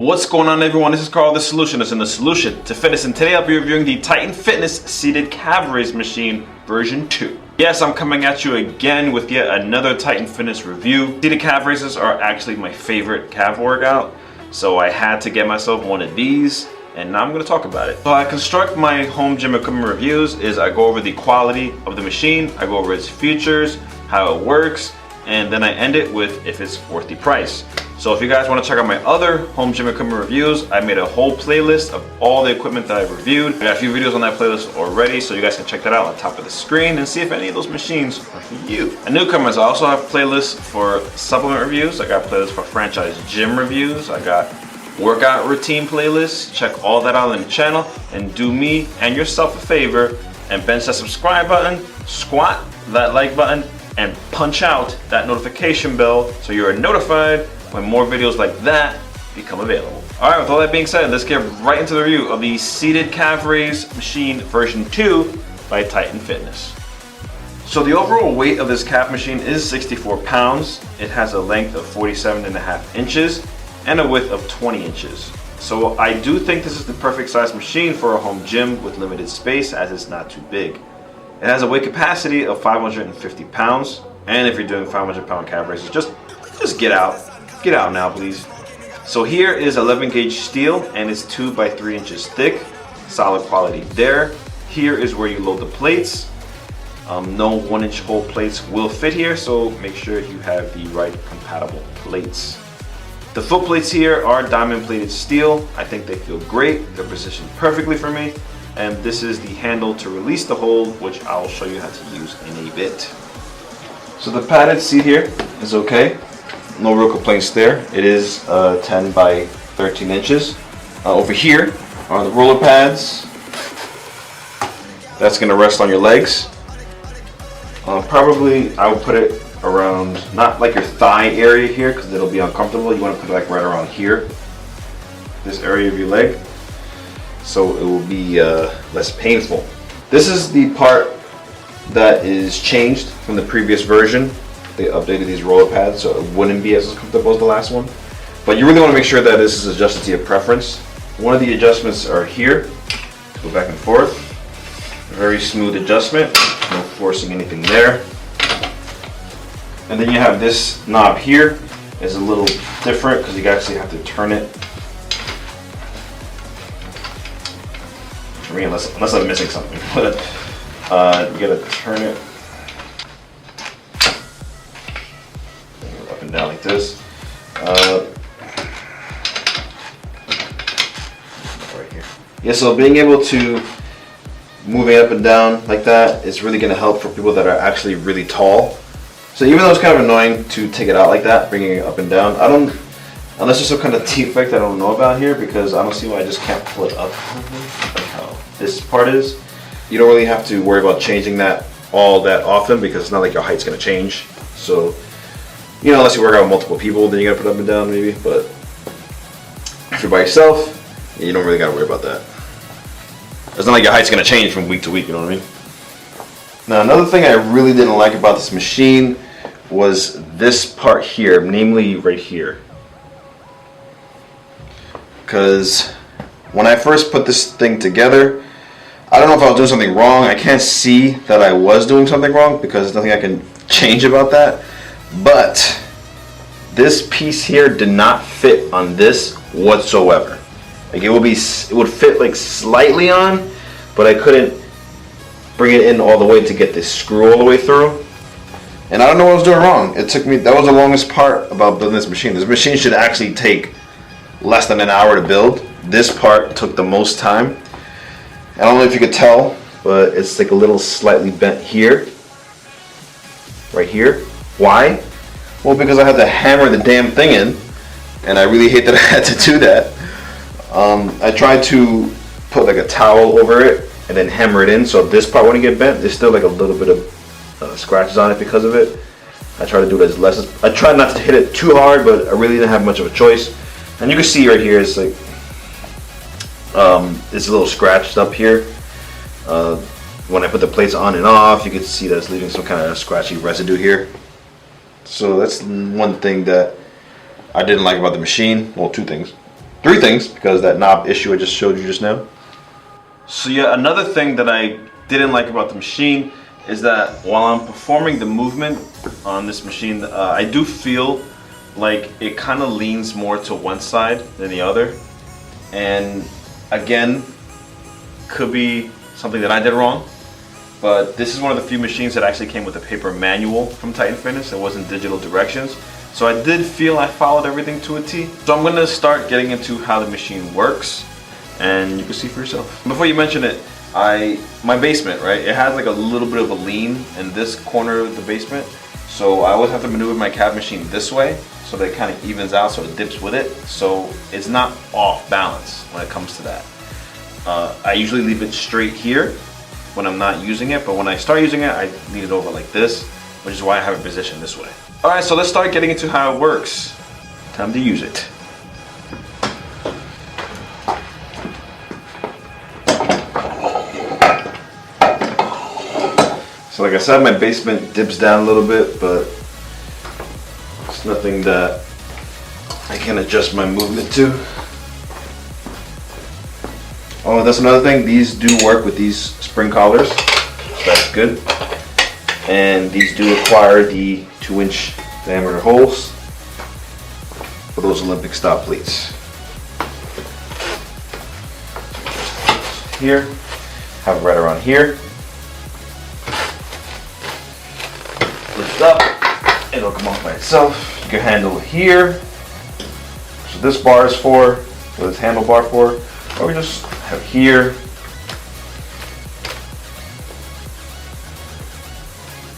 What's going on, everyone? This is Carl, the solutionist, and the solution to fitness, and today I'll be reviewing the Titan Fitness seated calf raise machine version 2. Yes, I'm coming at you again with yet another Titan Fitness review. Seated calf raises are actually my favorite calf workout, so I had to get myself one of these, and now I'm going to talk about it. So I construct my home gym equipment reviews is I go over the quality of the machine, I go over its features, how it works, and then I end it with if it's worth the price. So if you guys want to check out my other home gym equipment reviews, I made a whole playlist of all the equipment that I've reviewed. I got a few videos on that playlist already, so you guys can check that out on top of the screen and see if any of those machines are for you. And newcomers, I also have playlists for supplement reviews. I got playlists for franchise gym reviews. I got workout routine playlists. Check all that out on the channel, and do me and yourself a favor and bench that subscribe button, squat that like button, and punch out that notification bell so you are notified when more videos like that become available. Alright, with all that being said, let's get right into the review of the seated calf raise machine version 2 by Titan Fitness. So the overall weight of this calf machine is 64 pounds. It has a length of 47.5 inches and a width of 20 inches. So I do think this is the perfect size machine for a home gym with limited space, as it's not too big. It has a weight capacity of 550 pounds, and if you're doing 500-pound calf raises, just get out. Get out now, please. So here is 11 gauge steel, and it's 2 by 3 inches thick. Solid quality there. Here is where you load the plates. No 1-inch hole plates will fit here, so make sure you have the right compatible plates. The foot plates here are diamond plated steel. I think they feel great. They're positioned perfectly for me. And this is the handle to release the hold, which I'll show you how to use in a bit. So the padded seat here is okay. No real complaints there. It is 10 by 13 inches. Over here are the roller pads. That's going to rest on your legs. Probably I would put it around, not like your thigh area here because it'll be uncomfortable. You want to put it like right around here, this area of your leg, so it will be less painful. This is the part that is changed from the previous version. They updated these roller pads so it wouldn't be as comfortable as the last one. But you really want to make sure that this is adjusted to your preference. One of the adjustments are here. Go back and forth. Very smooth adjustment. No forcing anything there. And then you have this knob here. It's a little different because you actually have to turn it. For me, unless I'm missing something. But you gotta turn it up and down like this. Right here. Yeah, so being able to move it up and down like that is really gonna help for people that are actually really tall. So even though it's kind of annoying to take it out like that, bringing it up and down, unless there's some kind of defect I don't know about here, because I don't see why I just can't pull it up like how this part is. You don't really have to worry about changing that all that often because it's not like your height's gonna change. So, you know, unless you work out with multiple people, then you gotta put it up and down maybe, but if you're by yourself, you don't really gotta worry about that. It's not like your height's gonna change from week to week, you know what I mean? Now, another thing I really didn't like about this machine was this part here, namely right here. Because when I first put this thing together, I don't know if I was doing something wrong. I can't see that I was doing something wrong because there's nothing I can change about that. But this piece here did not fit on this whatsoever. Like it would fit like slightly on, but I couldn't bring it in all the way to get this screw all the way through. And I don't know what I was doing wrong. It took me, that was the longest part about building this machine. This machine should actually take less than an hour to build. This part took the most time. I don't know if you could tell, but it's like a little slightly bent here. Right here. Why? Well, because I had to hammer the damn thing in, and I really hate that I had to do that. I tried to put like a towel over it and then hammer it in so this part wouldn't get bent. There's still like a little bit of scratches on it because of it. I try to do it as less as, I try not to hit it too hard, but I really didn't have much of a choice. And you can see right here, it's like, it's a little scratched up here. When I put the plates on and off, you can see that it's leaving some kind of scratchy residue here. So that's one thing that I didn't like about the machine. Well, two things. Three things, because that knob issue I just showed you just now. So yeah, another thing that I didn't like about the machine is that while I'm performing the movement on this machine, I do feel like it kind of leans more to one side than the other. And again, could be something that I did wrong, but this is one of the few machines that actually came with a paper manual from Titan Fitness. It wasn't digital directions. So I did feel I followed everything to a T. So I'm gonna start getting into how the machine works, and you can see for yourself. Before you mention it, my basement, right? It has like a little bit of a lean in this corner of the basement. So I always have to maneuver my calf machine this way so that it kind of evens out, so it dips with it. So it's not off balance when it comes to that. I usually leave it straight here when I'm not using it, but when I start using it, I lean it over like this, which is why I have it positioned this way. All right, so let's start getting into how it works. Time to use it. So like I said, my basement dips down a little bit, but it's nothing that I can adjust my movement to. Oh, that's another thing. These do work with these spring collars. That's good. And these do require the 2-inch diameter holes for those Olympic style plates. Here, have it right around here. Lift up, it'll come off by itself. You can handle it here. So this bar is for, what this handlebar for, or we just have here.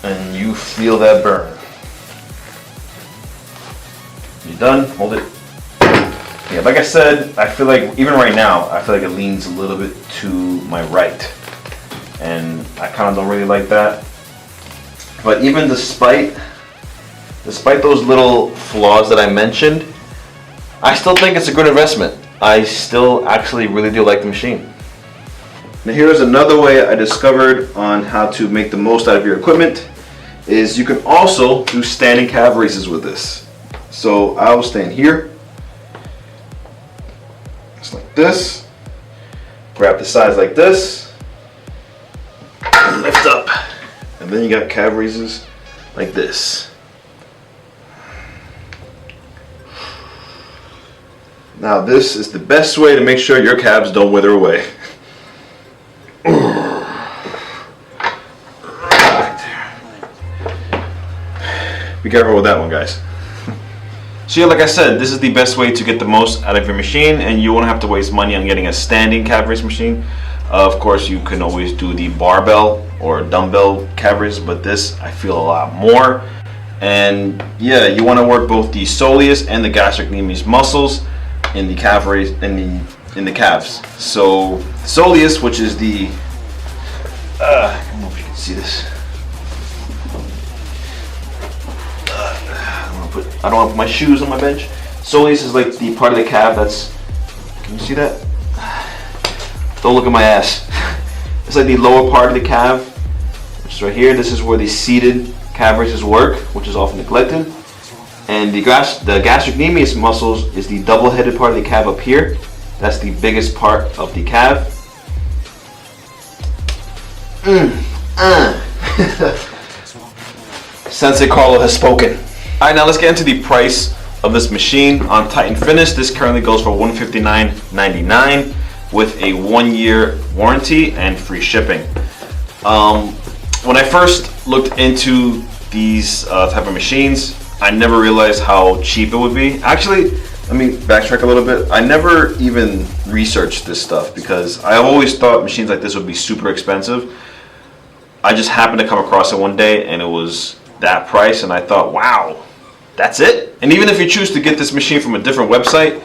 And you feel that burn. You're done, hold it. Yeah, like I said, I feel like, even right now, I feel like it leans a little bit to my right. And I kind of don't really like that. But even despite those little flaws that I mentioned, I still think it's a good investment. I still actually really do like the machine. Now here's another way I discovered on how to make the most out of your equipment, is you can also do standing calf raises with this. So I will stand here, just like this, grab the sides like this, and lift up. And then you got calf raises like this. Now this is the best way to make sure your calves don't wither away. Be careful with that one, guys. So yeah, like I said, this is the best way to get the most out of your machine, and you won't have to waste money on getting a standing calf raise machine. Of course, you can always do the barbell or dumbbell calf raises, but this I feel a lot more. And yeah, you want to work both the soleus and the gastrocnemius muscles in the calf raise, in the calves. So soleus, which is the I don't know if you can see this. I don't want to put my shoes on my bench. Soleus is like the part of the calf that's, can you see that? Don't look at my ass. It's like the lower part of the calf, which is right here. This is where the seated calf raises work, which is often neglected. And the gastrocnemius muscles is the double-headed part of the calf up here. That's the biggest part of the calf. Sensei Carlo has spoken. Alright, now let's get into the price of this machine on Titan Fitness. This currently goes for $159.99 with a 1-year warranty and free shipping. When I first looked into these type of machines, I never realized how cheap it would be. Actually, let me backtrack a little bit. I never even researched this stuff because I always thought machines like this would be super expensive. I just happened to come across it one day and it was that price, and I thought, wow, that's it? And even if you choose to get this machine from a different website,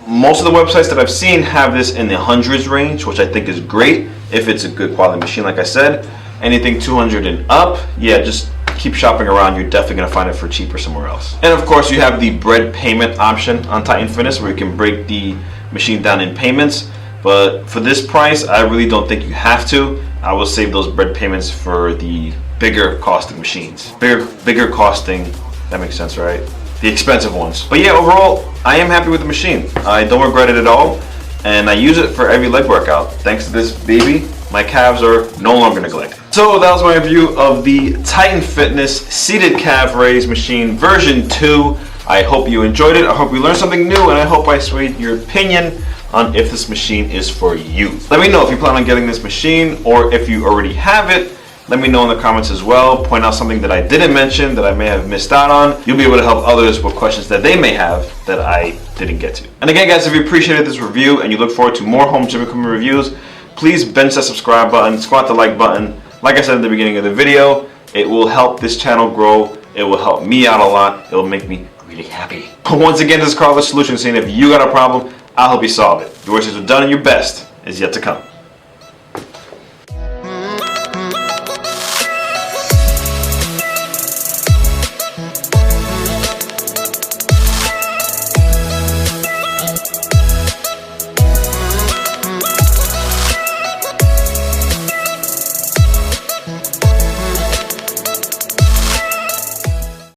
most of the websites that I've seen have this in the hundreds range, which I think is great if it's a good quality machine. Like I said, anything 200 and up, yeah, just keep shopping around. You're definitely gonna find it for cheaper somewhere else. And of course, you have the bread payment option on Titan Fitness, where you can break the machine down in payments. But for this price, I really don't think you have to. I will save those bread payments for the bigger costing machines. Bigger costing, that makes sense, right? the expensive ones. But yeah, overall, I am happy with the machine. I don't regret it at all, and I use it for every leg workout. Thanks to this baby, my calves are no longer neglected. So that was my review of the Titan Fitness seated calf raise machine version 2. I hope you enjoyed it. I hope you learned something new, and I hope I swayed your opinion on if this machine is for you. Let me know if you plan on getting this machine, or if you already have it. Let me know in the comments as well. Point out something that I didn't mention that I may have missed out on. You'll be able to help others with questions that they may have that I didn't get to. And again, guys, if you appreciated this review and you look forward to more home gym equipment reviews, please bench that subscribe button, squat the like button. Like I said in the beginning of the video, it will help this channel grow. It will help me out a lot. It will make me really happy. But once again, this is Carlo, the solution, saying if you got a problem, I'll help you solve it. Your wishes are done and your best is yet to come.